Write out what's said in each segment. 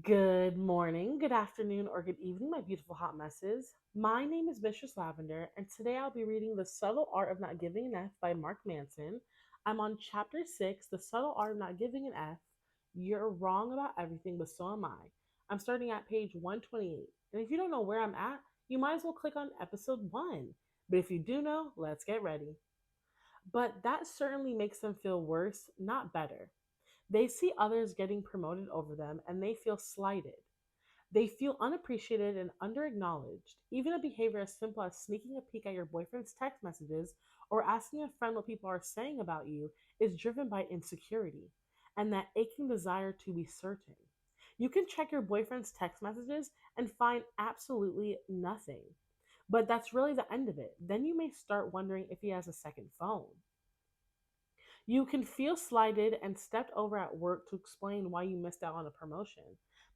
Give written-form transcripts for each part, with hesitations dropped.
Good morning, good afternoon, or good evening, my beautiful hot messes. My name is Mistress Lavender, and today I'll be reading The Subtle Art of Not Giving an F by Mark Manson. I'm on chapter 6, The Subtle Art of Not Giving an F. You're wrong about everything, but so am I. I'm starting at page 128, and if you don't know where I'm at, you might as well click on episode 1. But if you do know, let's get ready. But that certainly makes them feel worse, not better. They see others getting promoted over them and they feel slighted. They feel unappreciated and underacknowledged. Even a behavior as simple as sneaking a peek at your boyfriend's text messages or asking a friend what people are saying about you is driven by insecurity and that aching desire to be certain. You can check your boyfriend's text messages and find absolutely nothing. But that's really the end of it. Then you may start wondering if he has a second phone. You can feel slighted and stepped over at work to explain why you missed out on a promotion.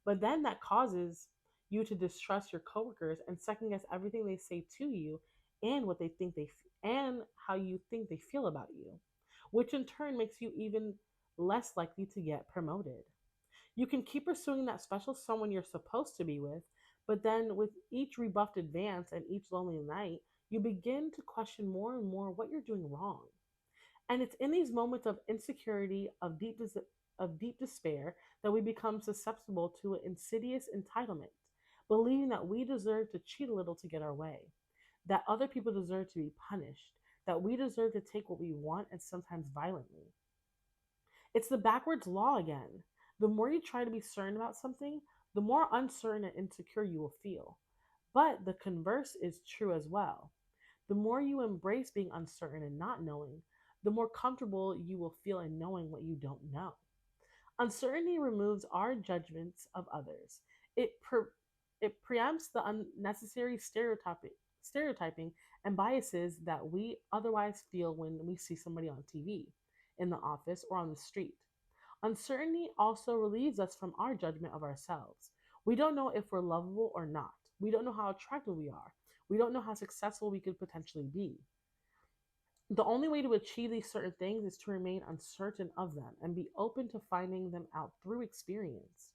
But then that causes you to distrust your coworkers and second guess everything they say to you and what they think and how you think they feel about you, which in turn makes you even less likely to get promoted. You can keep pursuing that special someone you're supposed to be with, but then with each rebuffed advance and each lonely night, you begin to question more and more what you're doing wrong. And it's in these moments of insecurity, of deep despair, that we become susceptible to an insidious entitlement, believing that we deserve to cheat a little to get our way, that other people deserve to be punished, that we deserve to take what we want and sometimes violently. It's the backwards law again. The more you try to be certain about something, the more uncertain and insecure you will feel. But the converse is true as well. The more you embrace being uncertain and not knowing, the more comfortable you will feel in knowing what you don't know. Uncertainty removes our judgments of others. It preempts the unnecessary stereotyping and biases that we otherwise feel when we see somebody on TV, in the office, or on the street. Uncertainty also relieves us from our judgment of ourselves. We don't know if we're lovable or not. We don't know how attractive we are. We don't know how successful we could potentially be. The only way to achieve these certain things is to remain uncertain of them and be open to finding them out through experience.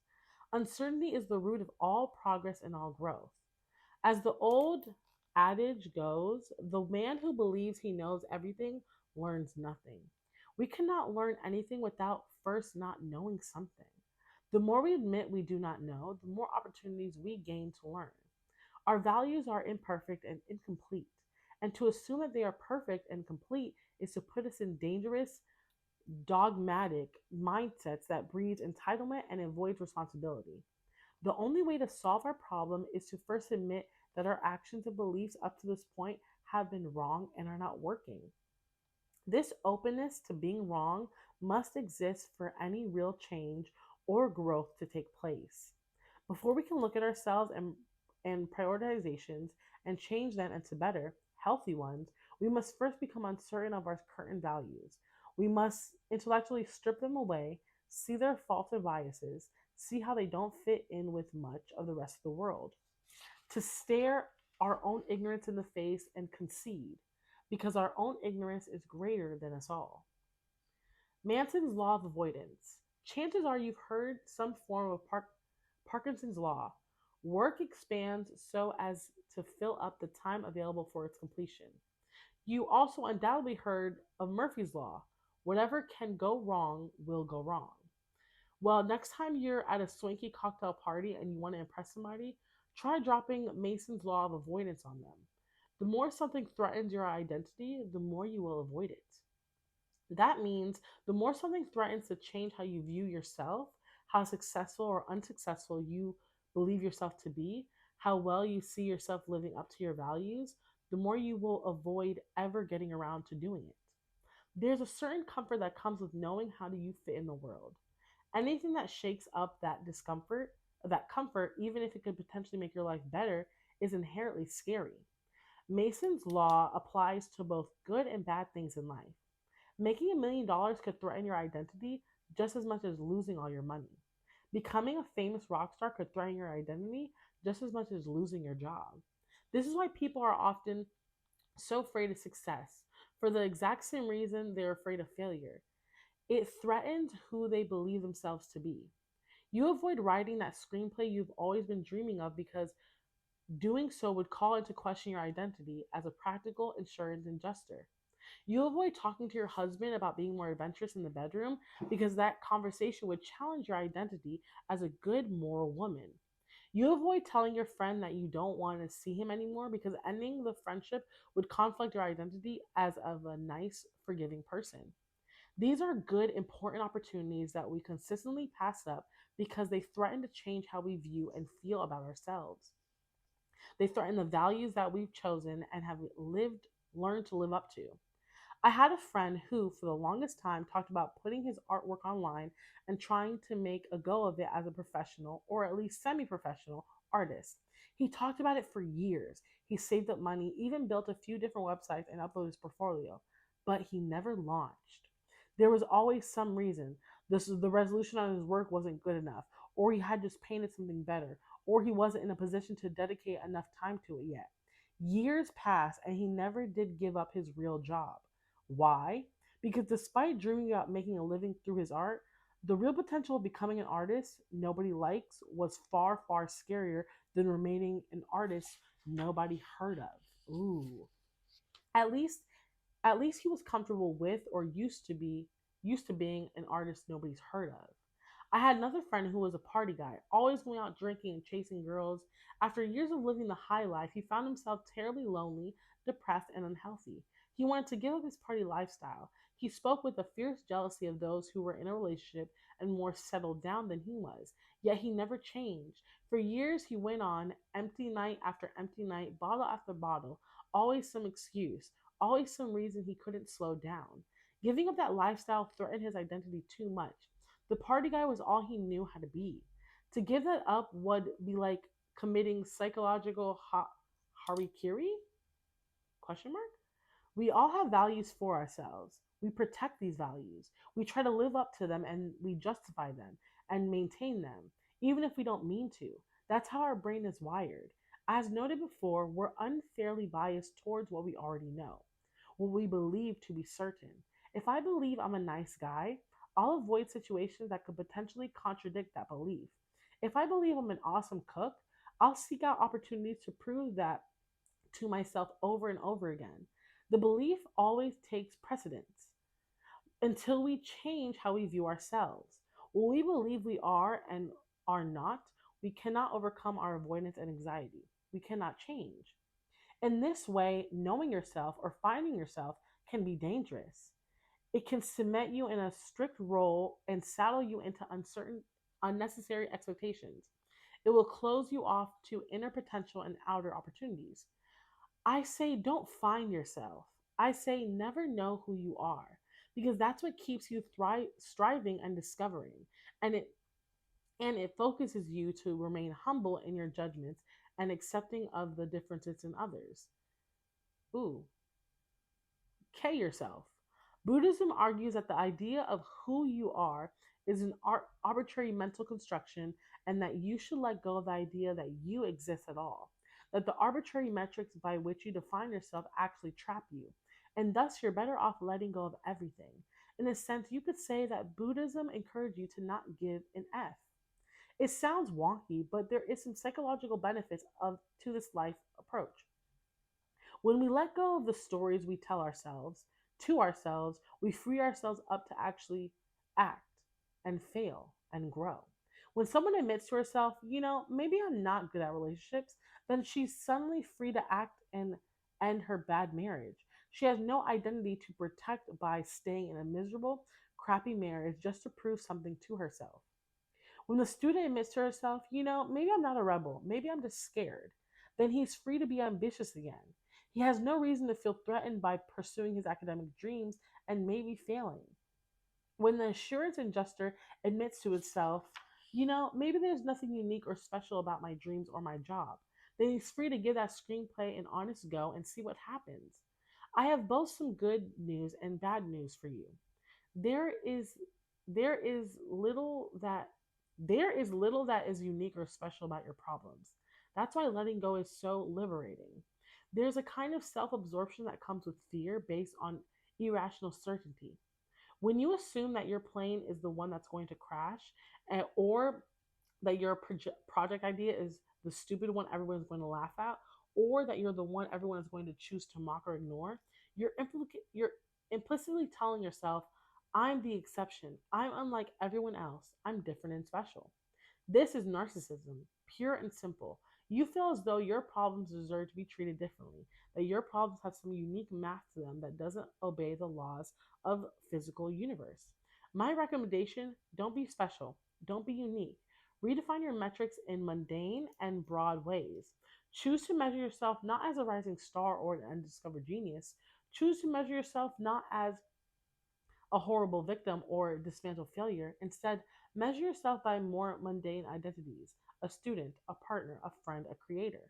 Uncertainty is the root of all progress and all growth. As the old adage goes, the man who believes he knows everything learns nothing. We cannot learn anything without first not knowing something. The more we admit we do not know, the more opportunities we gain to learn. Our values are imperfect and incomplete, and to assume that they are perfect and complete is to put us in dangerous, dogmatic mindsets that breeds entitlement and avoids responsibility. The only way to solve our problem is to first admit that our actions and beliefs up to this point have been wrong and are not working. This openness to being wrong must exist for any real change or growth to take place. Before we can look at ourselves and prioritizations and change them into better, healthy ones, we must first become uncertain of our current values. We must intellectually strip them away, see their faults and biases, see how they don't fit in with much of the rest of the world. To stare our own ignorance in the face and concede, because our own ignorance is greater than us all. Manson's law of avoidance. Chances are you've heard some form of Parkinson's law. Work expands so as to fill up the time available for its completion. You also undoubtedly heard of Murphy's law. Whatever can go wrong will go wrong. Well, next time you're at a swanky cocktail party and you want to impress somebody, try dropping Mason's law of avoidance on them. The more something threatens your identity, the more you will avoid it. That means the more something threatens to change how you view yourself, how successful or unsuccessful you believe yourself to be, how well you see yourself living up to your values, the more you will avoid ever getting around to doing it. There's a certain comfort that comes with knowing how do you fit in the world. Anything that shakes up that comfort, even if it could potentially make your life better, is inherently scary. Mason's law applies to both good and bad things in life. Making $1 million could threaten your identity just as much as losing all your money. Becoming a famous rock star could threaten your identity just as much as losing your job. This is why people are often so afraid of success, for the exact same reason they're afraid of failure. It threatens who they believe themselves to be. You avoid writing that screenplay you've always been dreaming of because doing so would call into question your identity as a practical insurance adjuster. You avoid talking to your husband about being more adventurous in the bedroom because that conversation would challenge your identity as a good moral woman. You avoid telling your friend that you don't want to see him anymore because ending the friendship would conflict your identity as of a nice, forgiving person. These are good, important opportunities that we consistently pass up because they threaten to change how we view and feel about ourselves. They threaten the values that we've chosen and have learned to live up to. I had a friend who, for the longest time, talked about putting his artwork online and trying to make a go of it as a professional, or at least semi professional, artist. He talked about it for years. He saved up money, even built a few different websites and uploaded his portfolio, but he never launched. There was always some reason. The resolution on his work wasn't good enough, or he had just painted something better, or he wasn't in a position to dedicate enough time to it yet. Years passed and he never did give up his real job. Why? Because despite dreaming about making a living through his art, the real potential of becoming an artist nobody likes was far, far scarier than remaining an artist nobody heard of. Ooh. At least at least he was comfortable with or used to being an artist nobody's heard of. I had another friend who was a party guy, always going out drinking and chasing girls. After years of living the high life, he found himself terribly lonely, depressed, and unhealthy. He wanted to give up his party lifestyle. He spoke with a fierce jealousy of those who were in a relationship and more settled down than he was. Yet he never changed. For years, he went on, empty night after empty night, bottle after bottle, always some excuse, always some reason he couldn't slow down. Giving up that lifestyle threatened his identity too much. The party guy was all he knew how to be. To give that up would be like committing psychological harikiri? Question mark? We all have values for ourselves. We protect these values. We try to live up to them and we justify them and maintain them, even if we don't mean to. That's how our brain is wired. As noted before, we're unfairly biased towards what we already know, what we believe to be certain. If I believe I'm a nice guy, I'll avoid situations that could potentially contradict that belief. If I believe I'm an awesome cook, I'll seek out opportunities to prove that to myself over and over again. The belief always takes precedence until we change how we view ourselves. When we believe we are and are not, we cannot overcome our avoidance and anxiety. We cannot change. In this way, knowing yourself or finding yourself can be dangerous. It can cement you in a strict role and saddle you into uncertain, unnecessary expectations. It will close you off to inner potential and outer opportunities. I say don't find yourself. I say never know who you are because that's what keeps you striving and discovering. And it focuses you to remain humble in your judgments and accepting of the differences in others. Ooh, K yourself. Buddhism argues that the idea of who you are is an arbitrary mental construction and that you should let go of the idea that you exist at all. That the arbitrary metrics by which you define yourself actually trap you, and thus you're better off letting go of everything. In a sense, you could say that Buddhism encourages you to not give an F. It sounds wonky, but there is some psychological benefits of to this life approach. When we let go of the stories we tell ourselves, to ourselves, we free ourselves up to actually act and fail and grow. When someone admits to herself, maybe I'm not good at relationships, then she's suddenly free to act and end her bad marriage. She has no identity to protect by staying in a miserable, crappy marriage just to prove something to herself. When the student admits to herself, maybe I'm not a rebel, maybe I'm just scared, then he's free to be ambitious again. He has no reason to feel threatened by pursuing his academic dreams and maybe failing. When the assurance adjuster admits to itself, maybe there's nothing unique or special about my dreams or my job, then he's free to give that screenplay an honest go and see what happens. I have both some good news and bad news for you. There is there is little that there is little that is unique or special about your problems. That's why letting go is so liberating. There's a kind of self-absorption that comes with fear based on irrational certainty. When you assume that your plane is the one that's going to crash, or that your project idea is the stupid one everyone's going to laugh at, or that you're the one everyone is going to choose to mock or ignore, you're implicitly telling yourself, I'm the exception. I'm unlike everyone else. I'm different and special. This is narcissism, pure and simple. You feel as though your problems deserve to be treated differently, that your problems have some unique math to them that doesn't obey the laws of physical universe. My recommendation, don't be special, don't be unique. Redefine your metrics in mundane and broad ways. Choose to measure yourself not as a rising star or an undiscovered genius. Choose to measure yourself not as a horrible victim or dismantled failure. Instead, measure yourself by more mundane identities: a student, a partner, a friend, a creator.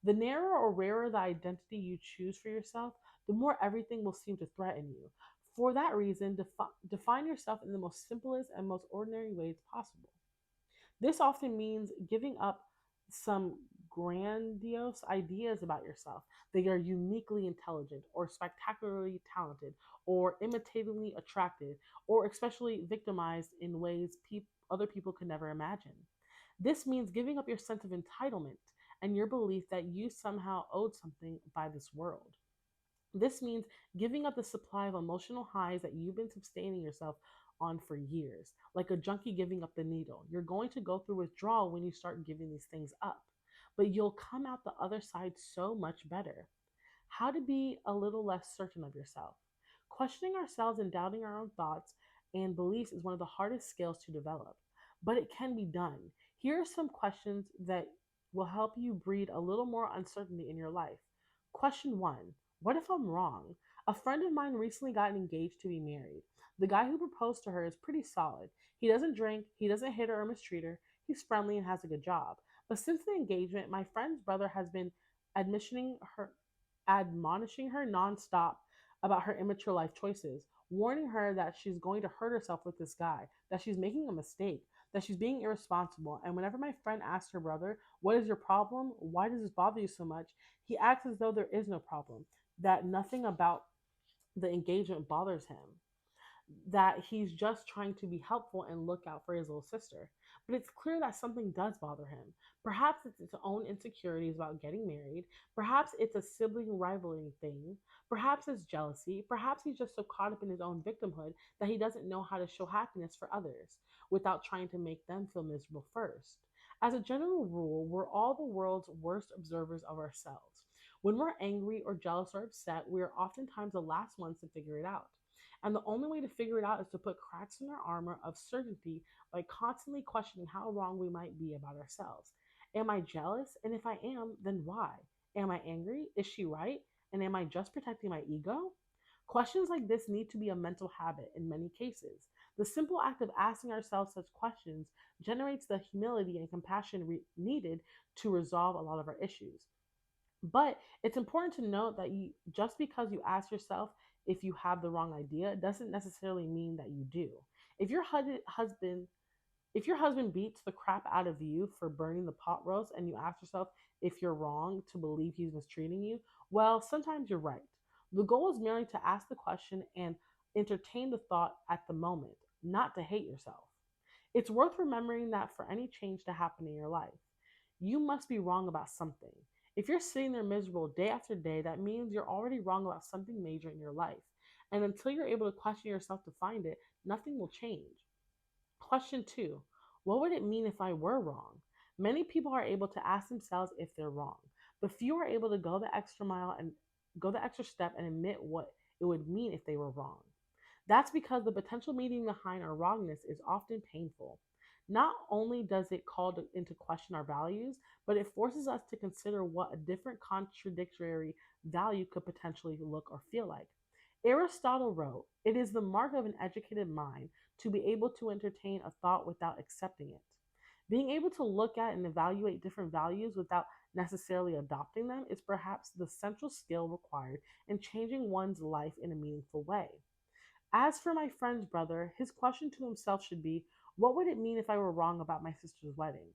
The narrower or rarer the identity you choose for yourself, the more everything will seem to threaten you. For that reason, define yourself in the most simplest and most ordinary ways possible. This often means giving up some grandiose ideas about yourself, that you're uniquely intelligent or spectacularly talented or imitatingly attractive or especially victimized in ways other people could never imagine. This means giving up your sense of entitlement and your belief that you somehow owed something by this world. This means giving up the supply of emotional highs that you've been sustaining yourself on for years, like a junkie giving up the needle. You're going to go through withdrawal when you start giving these things up, but you'll come out the other side so much better. How to be a little less certain of yourself. Questioning ourselves and doubting our own thoughts and beliefs is one of the hardest skills to develop, but it can be done. Here are some questions that will help you breed a little more uncertainty in your life. Question one: what if I'm wrong? A friend of mine recently got engaged to be married. The guy who proposed to her is pretty solid. He doesn't drink, he doesn't hit her or mistreat her, he's friendly and has a good job. But since the engagement, my friend's brother has been admonishing her admonishing her nonstop about her immature life choices, warning her that she's going to hurt herself with this guy, that she's making a mistake, that she's being irresponsible. And whenever my friend asks her brother, what is your problem? Why does this bother you so much? He acts as though there is no problem, that nothing about the engagement bothers him, that he's just trying to be helpful and look out for his little sister. But it's clear that something does bother him. Perhaps it's his own insecurities about getting married. Perhaps it's a sibling rivalry thing. Perhaps it's jealousy. Perhaps he's just so caught up in his own victimhood that he doesn't know how to show happiness for others without trying to make them feel miserable first. As a general rule, we're all the world's worst observers of ourselves. When we're angry or jealous or upset, we are oftentimes the last ones to figure it out. And the only way to figure it out is to put cracks in our armor of certainty by constantly questioning how wrong we might be about ourselves. Am I jealous? And if I am, then why? Am I angry? Is she right? And am I just protecting my ego? Questions like this need to be a mental habit in many cases. The simple act of asking ourselves such questions generates the humility and compassion needed to resolve a lot of our issues. But it's important to note that just because you ask yourself if you have the wrong idea doesn't necessarily mean that you do. If your husband if your husband beats the crap out of you for burning the pot roast and you ask yourself if you're wrong to believe he's mistreating you, well, sometimes you're right. The goal is merely to ask the question and entertain the thought at the moment, not to hate yourself. It's worth remembering that for any change to happen in your life, you must be wrong about something. If you're sitting there miserable day after day, that means you're already wrong about something major in your life. And until you're able to question yourself to find it, nothing will change. Question two: what would it mean if I were wrong? Many people are able to ask themselves if they're wrong, but few are able to go the extra mile and go the extra step and admit what it would mean if they were wrong. That's because the potential meaning behind our wrongness is often painful. Not only does it call into question our values, but it forces us to consider what a different contradictory value could potentially look or feel like. Aristotle wrote, "It is the mark of an educated mind to be able to entertain a thought without accepting it." Being able to look at and evaluate different values without necessarily adopting them is perhaps the central skill required in changing one's life in a meaningful way. As for my friend's brother, his question to himself should be, what would it mean if I were wrong about my sister's wedding?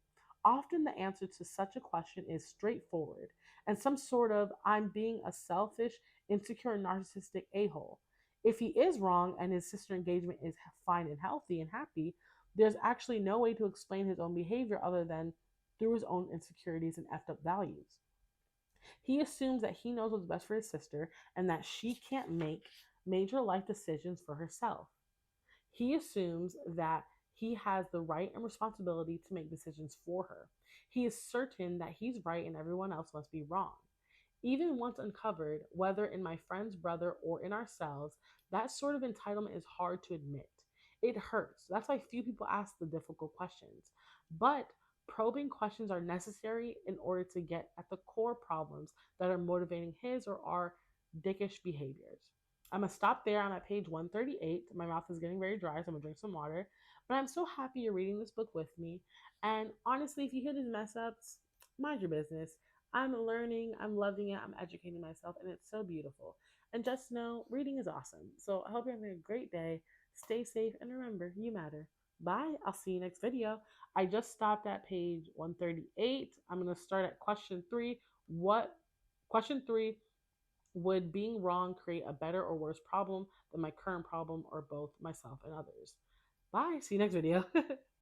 Often the answer to such a question is straightforward and some sort of, I'm being a selfish, insecure, narcissistic a hole. If he is wrong and his sister engagement is fine and healthy and happy, There's actually no way to explain his own behavior other than through his own insecurities and effed up values. He assumes that he knows what's best for his sister and that she can't make major life decisions for herself. He assumes that he has the right and responsibility to make decisions for her. He is certain that he's right and everyone else must be wrong. Even once uncovered, whether in my friend's brother or in ourselves, that sort of entitlement is hard to admit. It hurts. That's why few people ask the difficult questions. But probing questions are necessary in order to get at the core problems that are motivating his or our dickish behaviors. I'm gonna stop there. I'm at page 138. My mouth is getting very dry, so I'm gonna drink some water. But I'm so happy you're reading this book with me. And honestly, if you hear these mess ups, mind your business. I'm learning, I'm loving it, I'm educating myself, and it's so beautiful. And just know reading is awesome. So I hope you're having a great day. Stay safe and remember, you matter. Bye. I'll see you next video. I just stopped at page 138. I'm going to start at question 3. What question 3, would being wrong create a better or worse problem than my current problem or both myself and others? Bye. See you next video.